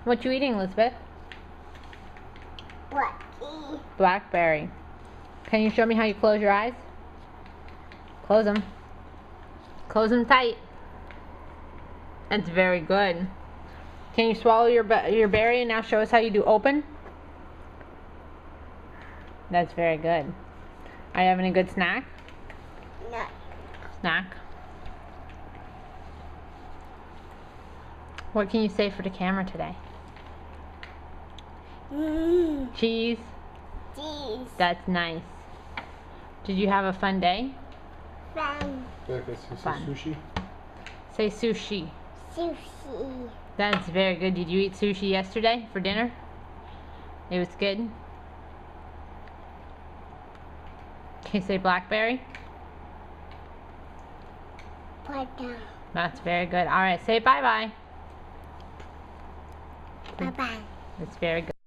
What you eating, Elizabeth? Blacky. Blackberry. Can you show me how you close your eyes? Close them. Close them tight. That's very good. Can you swallow your berry and now show us how you do open? That's very good. Are you having a good snack? No. Snack. What can you say for the camera today? Cheese? Cheese. That's nice. Did you have a fun day? Fun. Fun. Sushi. Say sushi. Sushi. That's very good. Did you eat sushi yesterday for dinner? It was good. Can you say blackberry? Pata. That's very good. Alright, say bye-bye. Bye-bye. That's very good.